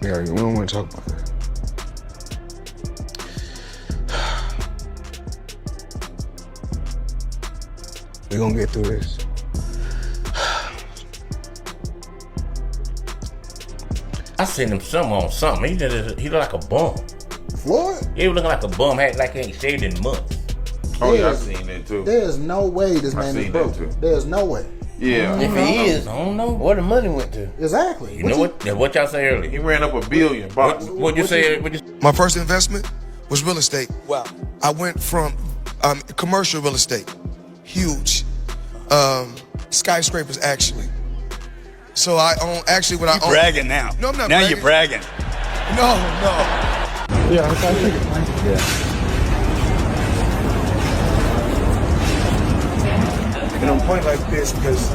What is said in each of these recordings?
Yeah, we don't want to talk about that. We're gonna get through this. I seen him on something. He look like a bum. Floyd? He was looking like a bum, like he ain't shaved in months. Oh yeah, I seen that too. There's no way this man is broke. There's no way. Yeah. If he is, I don't know where the money went to. Exactly. You know what? What y'all say earlier? He ran up $1 billion. What'd you say? My first investment was real estate. Wow. I went from commercial real estate, huge, skyscrapers actually. So I own what I own. Bragging now. No, I'm not now bragging. You're bragging. No. Yeah, I think it. And I'm pointing like this because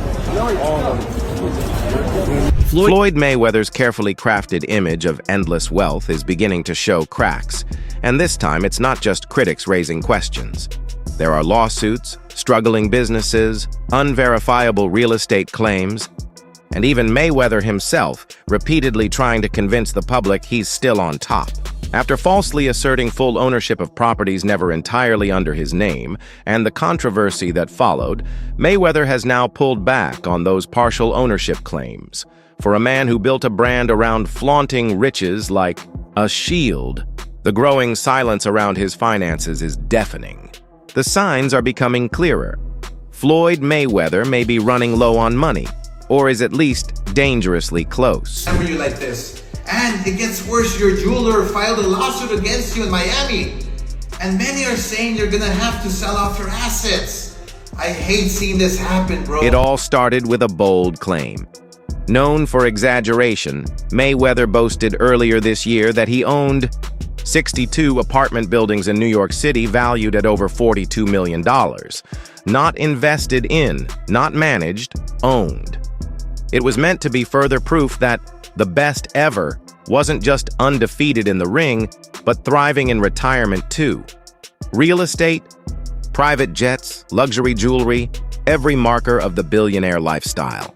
Floyd Mayweather's carefully crafted image of endless wealth is beginning to show cracks. And this time, it's not just critics raising questions. There are lawsuits, struggling businesses, unverifiable real estate claims, and even Mayweather himself repeatedly trying to convince the public he's still on top. After falsely asserting full ownership of properties never entirely under his name, and the controversy that followed, Mayweather has now pulled back on those partial ownership claims. For a man who built a brand around flaunting riches like a shield, the growing silence around his finances is deafening. The signs are becoming clearer. Floyd Mayweather may be running low on money, or is at least dangerously close. Remember you like this. And it gets worse, your jeweler filed a lawsuit against you in Miami. And many are saying you're gonna have to sell off your assets. I hate seeing this happen, bro. It all started with a bold claim. Known for exaggeration, Mayweather boasted earlier this year that he owned 62 apartment buildings in New York City valued at over $42 million. Not invested in, not managed, owned. It was meant to be further proof that the best ever wasn't just undefeated in the ring, but thriving in retirement too. Real estate, private jets, luxury jewelry, every marker of the billionaire lifestyle.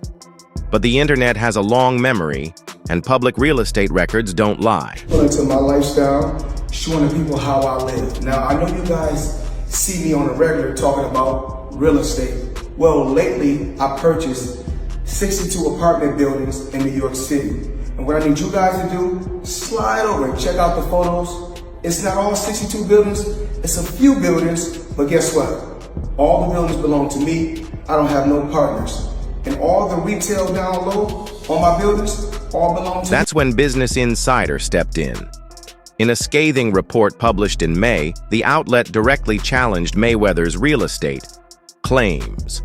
But the internet has a long memory, and public real estate records don't lie. Into my lifestyle, showing the people how I live. Now, I know you guys see me on a regular talking about real estate. Well, lately, I purchased 62 apartment buildings in New York City. And what I need you guys to do, slide over and check out the photos. It's not all 62 buildings, it's a few buildings, but guess what? All the buildings belong to me. I don't have no partners. And all the retail down low on my buildings all belong to me. That's when Business Insider stepped in. In a scathing report published in May, the outlet directly challenged Mayweather's real estate claims.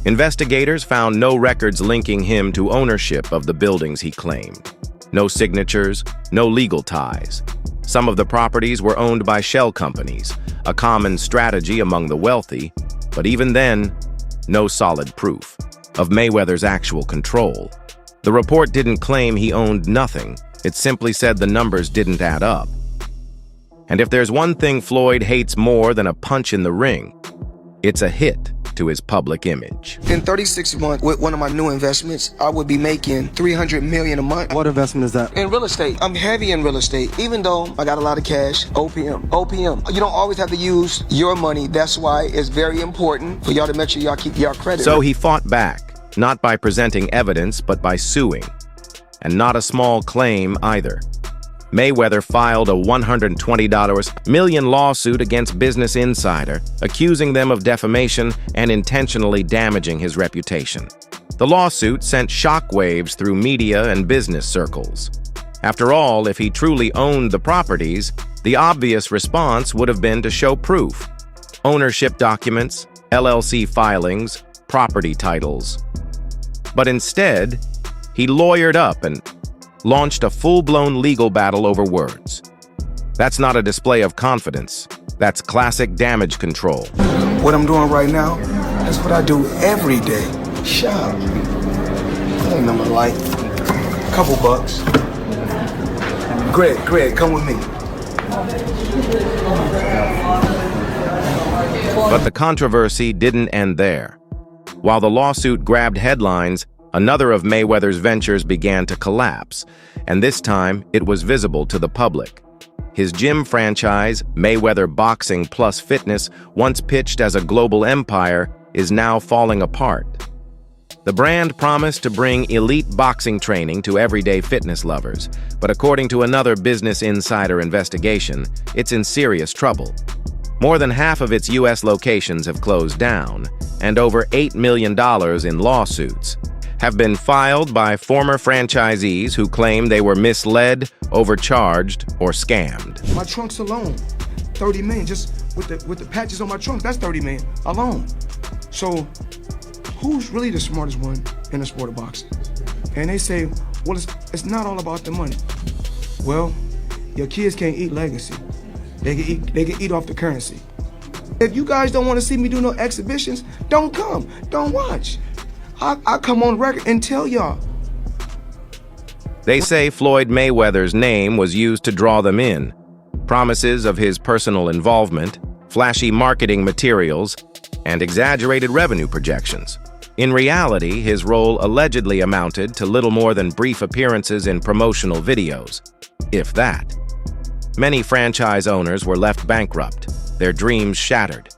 Investigators found no records linking him to ownership of the buildings he claimed. No signatures, no legal ties. Some of the properties were owned by shell companies, a common strategy among the wealthy, but even then, no solid proof of Mayweather's actual control. The report didn't claim he owned nothing. It simply said the numbers didn't add up. And if there's one thing Floyd hates more than a punch in the ring, it's a hit to his public image. In 36 months, with one of my new investments, I would be making $300 million a month. What investment is that? In real estate. I'm heavy in real estate, even though I got a lot of cash. OPM. You don't always have to use your money. That's why it's very important for y'all to make sure y'all keep y'all credit. So he fought back, not by presenting evidence, but by suing. And not a small claim either. Mayweather filed a $120 million lawsuit against Business Insider, accusing them of defamation and intentionally damaging his reputation. The lawsuit sent shockwaves through media and business circles. After all, if he truly owned the properties, the obvious response would have been to show proof. Ownership documents, LLC filings, property titles. But instead, he lawyered up and launched a full-blown legal battle over words. That's not a display of confidence. That's classic damage control. What I'm doing right now, that's what I do every day. Shop. That ain't nothing like couple bucks. Greg, come with me. But the controversy didn't end there. While the lawsuit grabbed headlines, another of Mayweather's ventures began to collapse, and this time it was visible to the public. His gym franchise, Mayweather Boxing Plus Fitness, once pitched as a global empire, is now falling apart. The brand promised to bring elite boxing training to everyday fitness lovers, but according to another Business Insider investigation, it's in serious trouble. More than half of its U.S. locations have closed down, and over $8 million in lawsuits have been filed by former franchisees who claim they were misled, overcharged, or scammed. My trunks alone, 30 million, just with the patches on my trunks, that's 30 million alone. So who's really the smartest one in the sport of boxing? And they say, well, it's not all about the money. Well, your kids can't eat legacy. They can eat off the currency. If you guys don't want to see me do no exhibitions, don't come, don't watch. I come on record and tell y'all. They say Floyd Mayweather's name was used to draw them in. Promises of his personal involvement, flashy marketing materials, and exaggerated revenue projections. In reality, his role allegedly amounted to little more than brief appearances in promotional videos, if that. Many franchise owners were left bankrupt, their dreams shattered.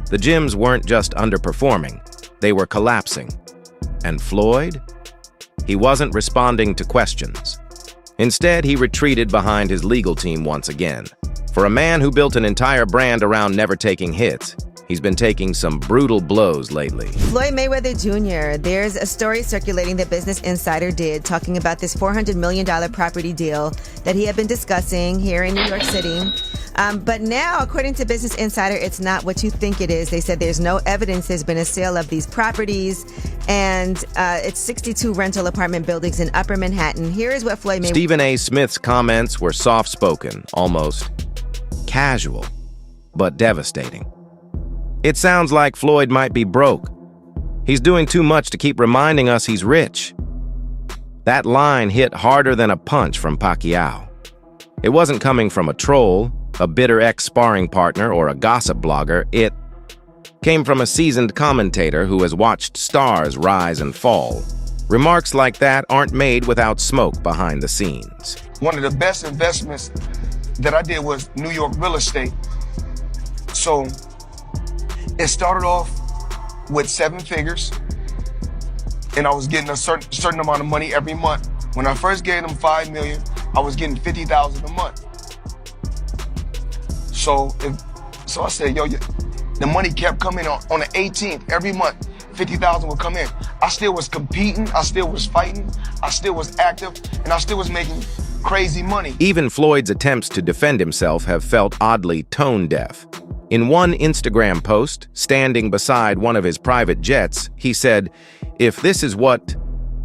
The gyms weren't just underperforming, they were collapsing. And Floyd? He wasn't responding to questions. Instead, he retreated behind his legal team once again. For a man who built an entire brand around never taking hits, he's been taking some brutal blows lately. Floyd Mayweather Jr., there's a story circulating that Business Insider did talking about this $400 million property deal that he had been discussing here in New York City. But now, according to Business Insider, it's not what you think it is. They said there's no evidence there's been a sale of these properties, and it's 62 rental apartment buildings in Upper Manhattan. Here is what Floyd Mayweather... Stephen A. Smith's comments were soft-spoken, almost casual, but devastating. It sounds like Floyd might be broke. He's doing too much to keep reminding us he's rich. That line hit harder than a punch from Pacquiao. It wasn't coming from a troll, a bitter ex-sparring partner, or a gossip blogger. It came from a seasoned commentator who has watched stars rise and fall. Remarks like that aren't made without smoke behind the scenes. One of the best investments that I did was New York real estate. So it started off with 7 figures, and I was getting a certain amount of money every month. When I first gave them $5 million, I was getting $50,000 a month. So I said, yo, the money kept coming on the 18th every month. 50,000 would come in. I still was competing, I still was fighting, I still was active, and I still was making crazy money. Even Floyd's attempts to defend himself have felt oddly tone-deaf. In one Instagram post, standing beside one of his private jets, he said, "If this is what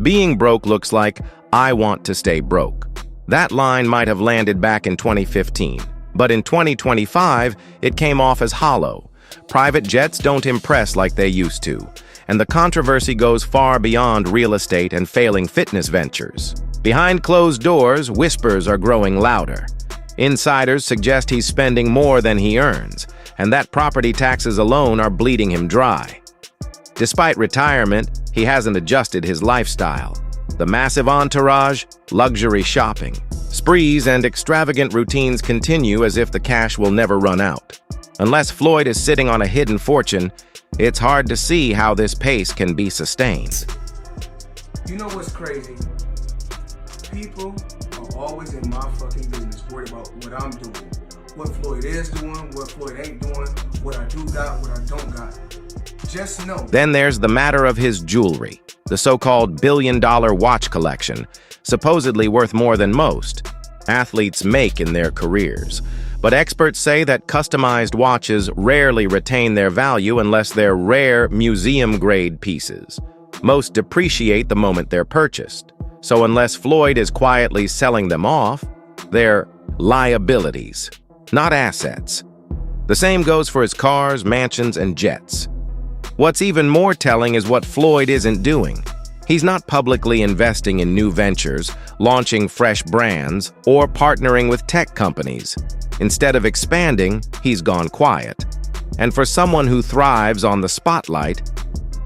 being broke looks like, I want to stay broke." That line might have landed back in 2015, but in 2025, it came off as hollow. Private jets don't impress like they used to, and the controversy goes far beyond real estate and failing fitness ventures. Behind closed doors, whispers are growing louder. Insiders suggest he's spending more than he earns, and that property taxes alone are bleeding him dry. Despite retirement, he hasn't adjusted his lifestyle. The massive entourage, luxury shopping, sprees, and extravagant routines continue as if the cash will never run out. Unless Floyd is sitting on a hidden fortune, it's hard to see how this pace can be sustained. You know what's crazy? People are always in my fucking business, worried about what I'm doing, what Floyd is doing, what Floyd ain't doing, what I do got, what I don't got. Just know. Then there's the matter of his jewelry, the so-called billion-dollar watch collection, supposedly worth more than most athletes make in their careers. But experts say that customized watches rarely retain their value unless they're rare, museum-grade pieces. Most depreciate the moment they're purchased. So unless Floyd is quietly selling them off, they're liabilities, not assets. The same goes for his cars, mansions, and jets. What's even more telling is what Floyd isn't doing. He's not publicly investing in new ventures, launching fresh brands, or partnering with tech companies. Instead of expanding, he's gone quiet. And for someone who thrives on the spotlight,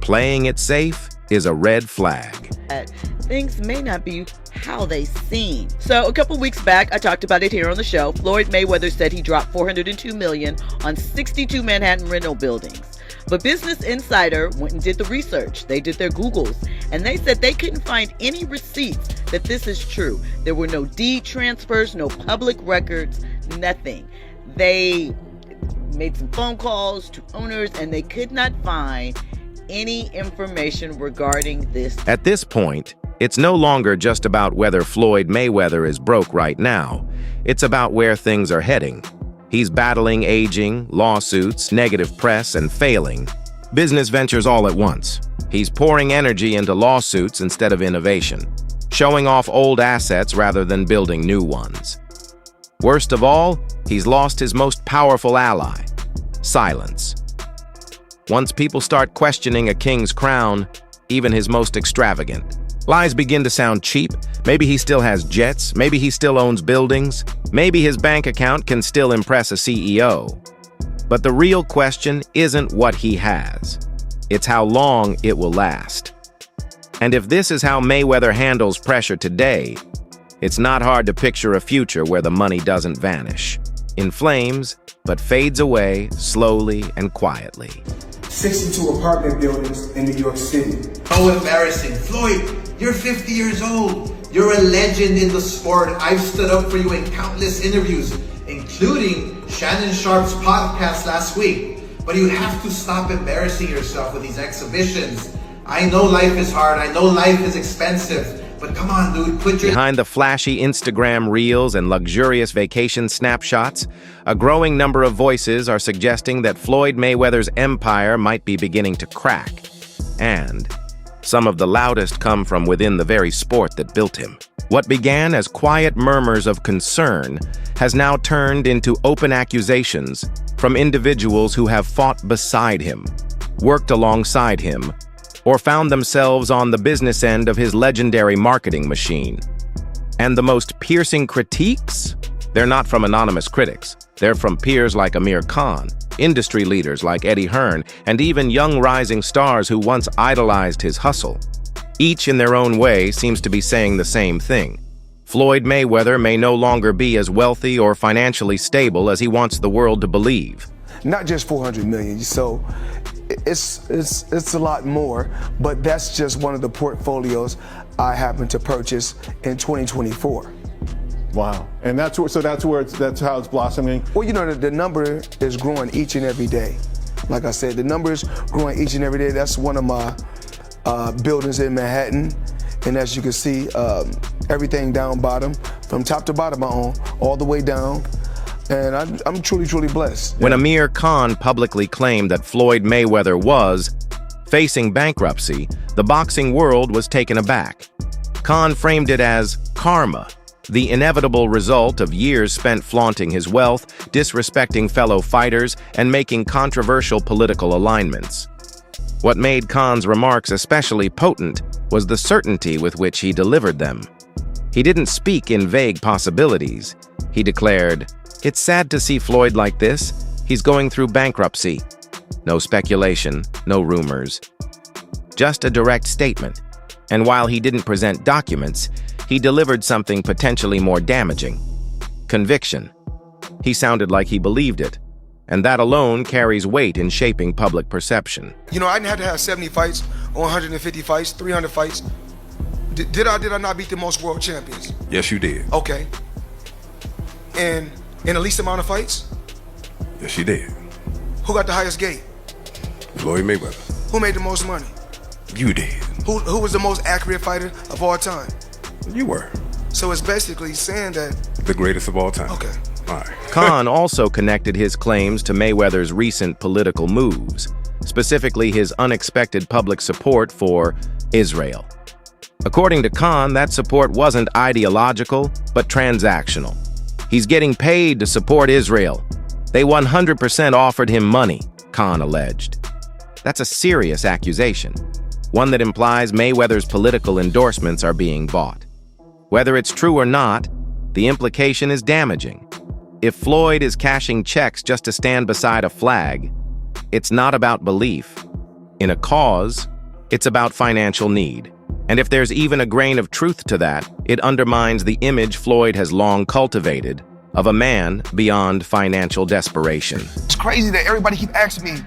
playing it safe is a red flag. Things may not be how they seem. So a couple weeks back, I talked about it here on the show. Floyd Mayweather said he dropped $402 million on 62 Manhattan rental buildings. But Business Insider went and did the research. They did their Googles, and they said they couldn't find any receipts that this is true. There were no deed transfers, no public records, nothing. They made some phone calls to owners, and they could not find any information regarding this. At this point, it's no longer just about whether Floyd Mayweather is broke right now. It's about where things are heading. He's battling aging, lawsuits, negative press, and failing business ventures all at once. He's pouring energy into lawsuits instead of innovation, showing off old assets rather than building new ones. Worst of all, he's lost his most powerful ally, silence. Once people start questioning a king's crown, even his most extravagant, lies begin to sound cheap. Maybe he still has jets, maybe he still owns buildings, maybe his bank account can still impress a CEO. But the real question isn't what he has, it's how long it will last. And if this is how Mayweather handles pressure today, it's not hard to picture a future where the money doesn't vanish, in flames, but fades away slowly and quietly. 62 apartment buildings in New York City. So embarrassing. Floyd, you're 50 years old. You're a legend in the sport. I've stood up for you in countless interviews, including Shannon Sharp's podcast last week. But you have to stop embarrassing yourself with these exhibitions. I know life is hard. I know life is expensive. But come on, dude, put your... Behind the flashy Instagram reels and luxurious vacation snapshots, a growing number of voices are suggesting that Floyd Mayweather's empire might be beginning to crack. And some of the loudest come from within the very sport that built him. What began as quiet murmurs of concern has now turned into open accusations from individuals who have fought beside him, worked alongside him, or found themselves on the business end of his legendary marketing machine. And the most piercing critiques? They're not from anonymous critics. They're from peers like Amir Khan, industry leaders like Eddie Hearn, and even young rising stars who once idolized his hustle. Each in their own way seems to be saying the same thing. Floyd Mayweather may no longer be as wealthy or financially stable as he wants the world to believe. Not just 400 million, so it's a lot more, but that's just one of the portfolios I happen to purchase in 2024. Wow, and that's how it's blossoming. Well, you know, the number is growing each and every day. Like I said, the number is growing each and every day. That's one of my buildings in Manhattan, and as you can see, everything down bottom, from top to bottom I own, all the way down. And I'm truly, truly blessed. When Amir Khan publicly claimed that Floyd Mayweather was facing bankruptcy, the boxing world was taken aback. Khan framed it as karma, the inevitable result of years spent flaunting his wealth, disrespecting fellow fighters, and making controversial political alignments. What made Khan's remarks especially potent was the certainty with which he delivered them. He didn't speak in vague possibilities. He declared, "It's sad to see Floyd like this. He's going through bankruptcy." No speculation, no rumors. Just a direct statement. And while he didn't present documents, he delivered something potentially more damaging. Conviction. He sounded like he believed it. And that alone carries weight in shaping public perception. You know, I didn't have to have 70 fights, or 150 fights, 300 fights. Did I not beat the most world champions? Yes, you did. Okay. And in the least amount of fights? Yes, you did. Who got the highest gate? Floyd Mayweather. Who made the most money? You did. Who was the most accurate fighter of all time? You were. So it's basically saying that... The greatest of all time. Okay. All right. Khan also connected his claims to Mayweather's recent political moves, specifically his unexpected public support for Israel. According to Khan, that support wasn't ideological, but transactional. He's getting paid to support Israel. They 100% offered him money, Khan alleged. That's a serious accusation, one that implies Mayweather's political endorsements are being bought. Whether it's true or not, the implication is damaging. If Floyd is cashing checks just to stand beside a flag, it's not about belief in a cause, It's about financial need. And if there's even a grain of truth to that, it undermines the image Floyd has long cultivated of a man beyond financial desperation. It's crazy that everybody keep asking me,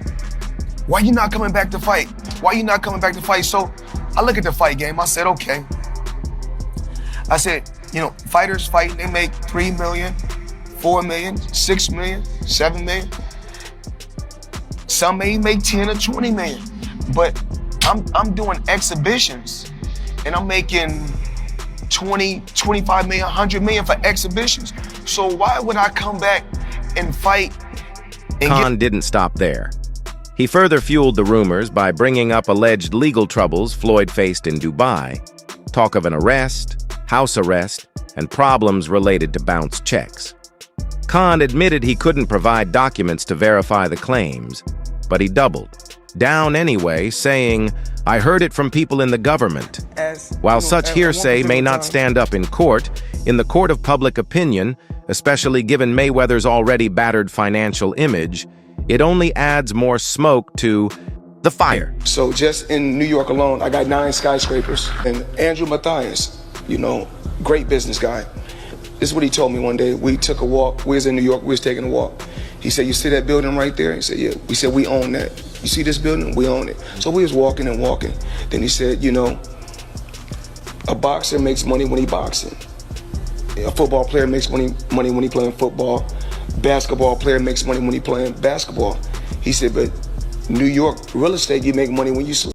why you not coming back to fight? Why you not coming back to fight? So I look at the fight game, I said, okay. I said, you know, fighters fighting, they make 3 million, 4 million, 6 million, 7 million. Some may make 10 or 20 million, but I'm doing exhibitions and I'm making 20, 25 million, 100 million for exhibitions. So why would I come back and fight? Khan didn't stop there. He further fueled the rumors by bringing up alleged legal troubles Floyd faced in Dubai, talk of an arrest, house arrest, and problems related to bounced checks. Khan admitted he couldn't provide documents to verify the claims, but he doubled down anyway, saying, "I heard it from people in the government." While such hearsay may not stand up in court, in the court of public opinion, especially given Mayweather's already battered financial image, it only adds more smoke to the fire. So just in New York alone, I got 9 skyscrapers. And Andrew Mathias, you know, great business guy. This is what he told me one day. We took a walk. We was in New York. We was taking a walk. He said, "You see that building right there?" He said, "Yeah." We said, "We own that. You see this building? We own it." So we was walking and walking. Then he said, "You know, a boxer makes money when he boxing. A football player makes money when he playing football. Basketball player makes money when he playing basketball." He said, "But New York real estate, you make money when you sleep."